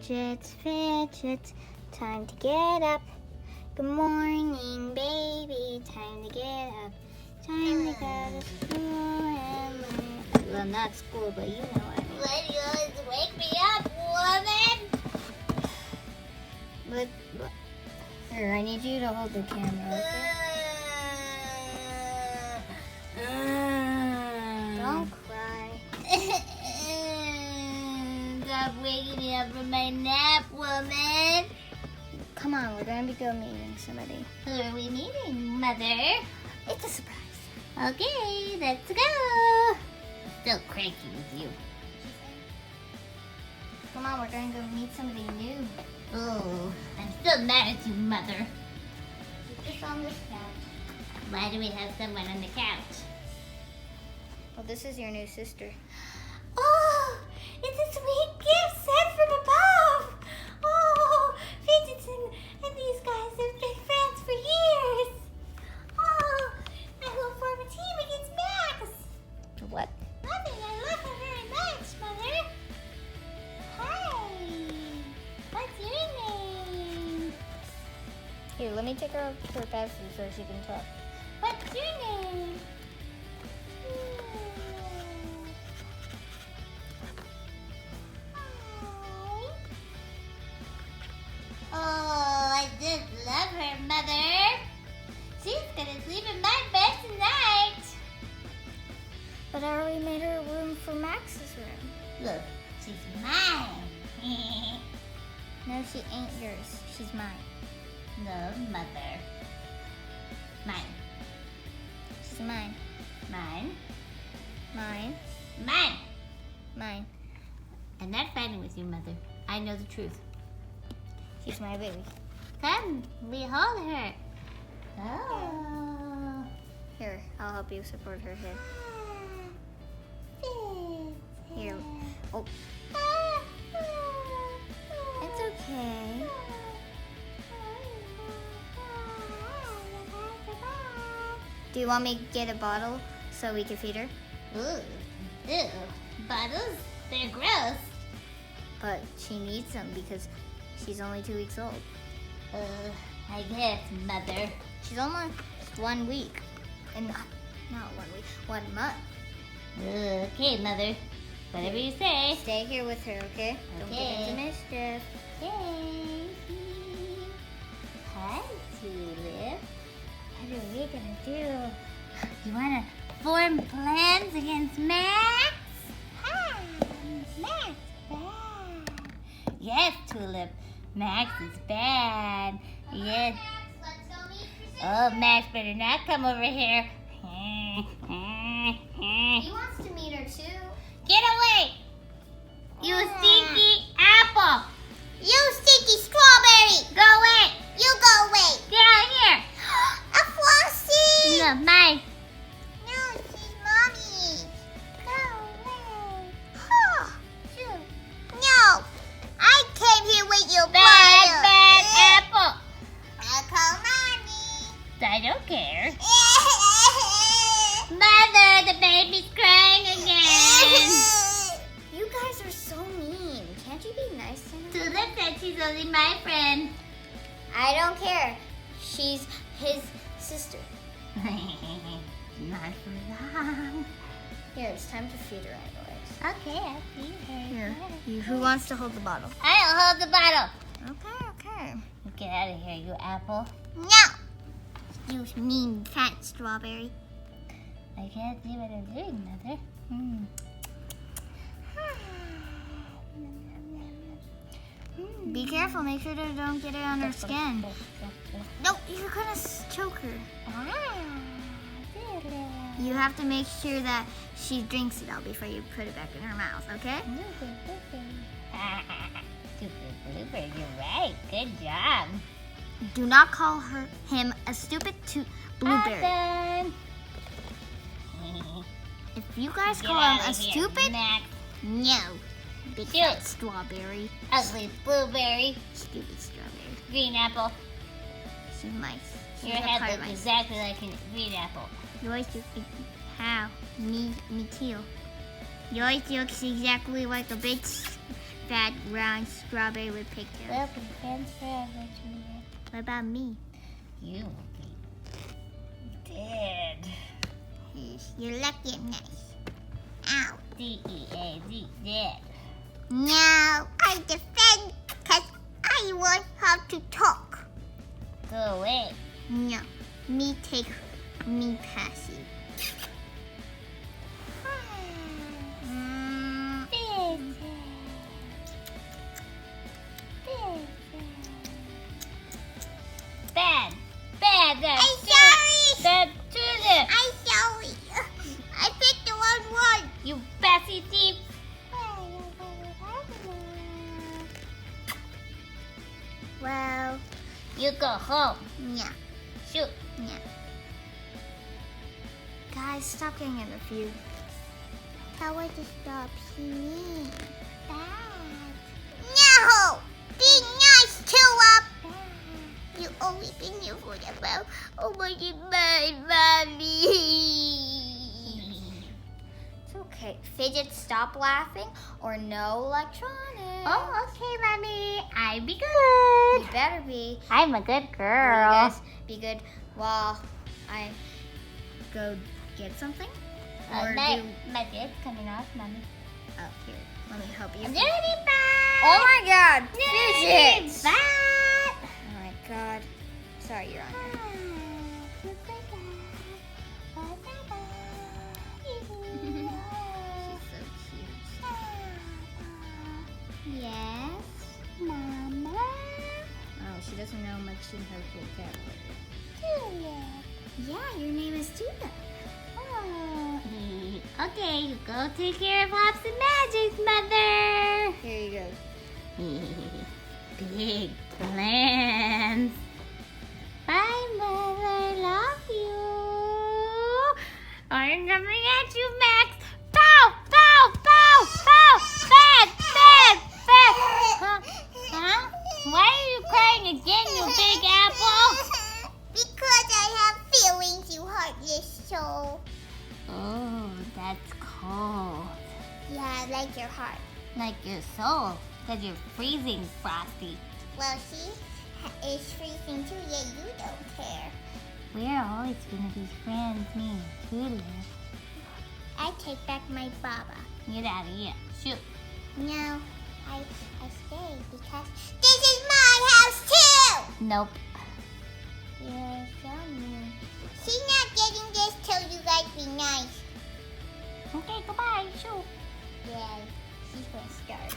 Fidgets, fidgets, time to get up. Good morning, baby, time to get up. Time to go to school and learn. Well, not school, but you know what I mean. Let you wake me up, woman. But here, I need you to hold the camera, okay? Don't cry. Stop waking me up from my nap, woman. Come on, we're gonna go meeting somebody. Who are we meeting, Mother? It's a surprise. Okay, let's go. Still cranky with you. Come on, we're gonna go meet somebody new. Oh, I'm still mad at you, Mother. Keep this on this couch. Why do we have someone on the couch? Well, this is your new sister. Oh, it's a sweet gift sent from above. Oh, Fidgets and these guys have been friends for years. Oh, I will form a team against Max. What? Nothing, I love her very much, Mother. Hi, what's your name? Here, let me take her off her glasses so she can talk. What's your name? Oh, I just love her, Mother. She's gonna sleep in my bed tonight. But I already made her a room for Max's room. Look, she's mine. No, she ain't yours. She's mine. No, Mother. Mine. She's mine. Mine. Mine. Mine. Mine. I'm not fighting with you, Mother. I know the truth. She's my baby. Come, we hold her. Oh. Here, I'll help you support her head. Here. Oh, it's okay. Do you want me to get a bottle so we can feed her? Ooh. Ew. Bottles? They're gross. But she needs them because she's only 2 weeks old. I guess, Mother. She's almost 1 week. And not 1 week, 1 month. Okay, Mother. Whatever you say. Stay here with her, okay? Don't get into mischief. Okay. Hi, Tulip. What are we gonna do? You wanna form plans against Max? Hi, Max bad. Yes, Tulip. Max is bad. Yes. Let's go meet your sister. Oh, Max better not come over here. He wants to meet her too. Get away! You stinky apple! You stinky strawberry! Go away! You go away! Get out of here! A Flossie! No, mine. No, she's mommy. Go away. No, I came here with your Bad, brother. bad apple. I'll call mommy. I don't care. Mother, the baby's crying again. You guys are so mean. Can't you be nice to him? Tulip said she's only my friend. I don't care. She's his sister. Not for long. Here, it's time to feed her anyways. Okay, I'll feed her. Here, who wants to hold the bottle? I'll hold the bottle. Okay. Get out of here, you apple. No! You mean fat strawberry. I can't see what I'm doing, Mother. Be careful, make sure they don't get it on her skin. No, you're gonna choke her. You have to make sure that she drinks it all before you put it back in her mouth, okay? Super blooper, you're right. Good job. Do not call him a stupid blueberry. Awesome. If you guys Get call out him a of here, stupid, Max. no. Big Shoot. fat strawberry. Ugly blueberry. Stupid strawberry. Green apple. She's nice. She's Your a head part of looks my exactly like a green apple. Yours looks how? Me too. Yours looks exactly like a big fat, round strawberry with pigtails. We'll be friends forever, Tulip. What about me? You will be dead. You're lucky I'm nice. Ow. D-E-A-D, dead. No, I defend because I want how to talk. Go away. No, me take, me pass you. Bad. Bad. I'm sorry. Bad Tulip. I'm sorry. I picked the wrong one. You bassy thief. Well, You go home. yeah, Shoot. yeah. Guys, stop getting in the feud. Tell her to stop. She mean. Bad. No! Be nice, Tulip. You always been here for the bell. Oh my God, mommy. It's okay. Fidget, stop laughing or no electronics. Oh, okay, Mommy. I be good. You better be. I'm a good You girl. guys be good while I go get something. Or my do... bed's coming off, Mommy. Oh, here. Let me help you. I'm doing it back. Oh my God, Yay, Fidgets! back. Oh my God. Sorry, you're on here. She's so cute. Yes? Mama. Oh, she doesn't know much in her vocabulary. Yeah, your name is Tulip. Oh. Okay, you go take care of Hops and Magic's mother. Here you go. Big plans. Bye, Mother. Love you. I'm coming at you, Max. Pow! Pow! Pow! Pow! Bad! Bad! Bad! Huh? Why are you crying again, you big apple? Because I have feelings, you heartless soul. Oh, that's cold. Yeah, like your heart. Like your soul. Because you're freezing, Frosty. Well, she is freezing too, yet you don't care. We're always gonna be friends, me and Tulip. I take back my baba. Get out of here. Shoot. No, I stay because this is my house too! Nope. You're so mean. She's not getting this till you guys be nice. Okay, goodbye. Shoot. Yeah, she's gonna start.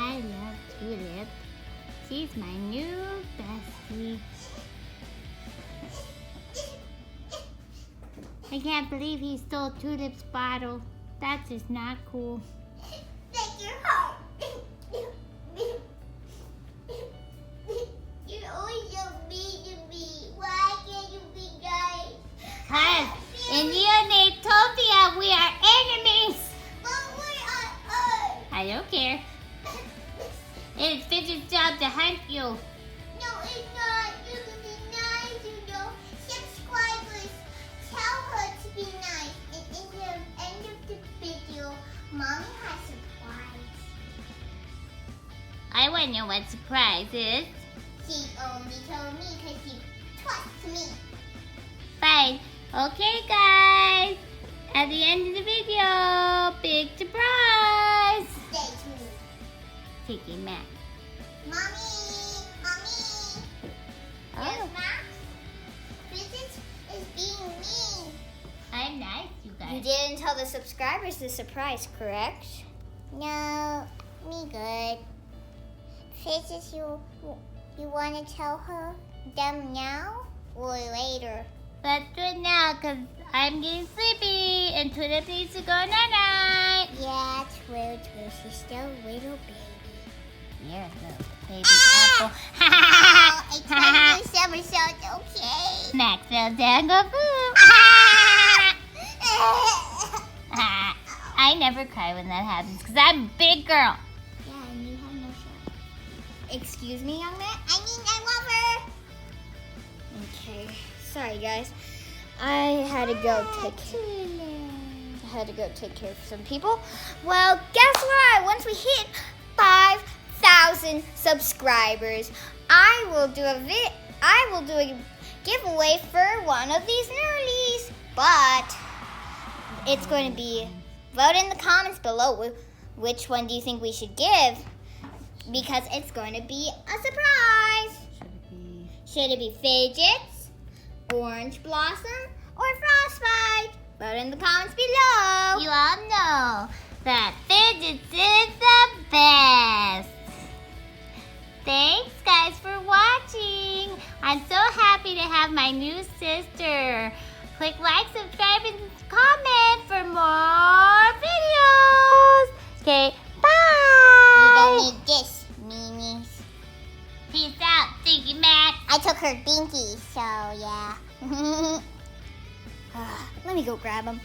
I love Tulip. She's my new bestie. I can't believe he stole Tulip's bottle. That's just not cool. Like your heart. You're always so mean to me. Why can't you be nice? Cause in Neonatopia we are enemies. But we are Earth. I don't care. It's Fidget's job to hunt you. No, it's not. You can be nice, you know. Subscribers, tell her to be nice. And in the end of the video, Mommy has surprise. I wanna know what surprise is. She only told me because she trusts me. Fine. Okay, guys. At the end of the video, big surprise. Stay tuned. Tiki Mac. Mommy. Yes, Max? Fidget is being mean. I'm nice, you guys. You didn't tell the subscribers the surprise, correct? No, me good. Fidget, you want to tell her them now or later? Let's do it now, because I'm getting sleepy, and Tulip needs to go night-night. Yeah, true. She's still a little baby. You're a little baby Ah! apple. Oh, it's my new somersault, okay? Max fell down, go boom. I never cry when that happens, because I'm a big girl. Yeah, and you have no shot. Excuse me, young man? I love her. Okay. Sorry, guys. I had to go take care. had to go take care of some people. Well, guess what? Once we hit 5,000 subscribers, I will do a giveaway for one of these nerlies. But it's going to be, vote in the comments below which one do you think we should give, because it's going to be a surprise. Should it be Fidgets, Orange Blossom, or Frostbite? Vote in the comments below. You all know that Fidgets is the best. Thanks, guys, for watching. I'm so happy to have my new sister. Click like, subscribe, and comment for more videos. Okay, bye. You don't need this, meanies. Peace out, Dinky Max. I took her binky, so yeah. Let me go grab him.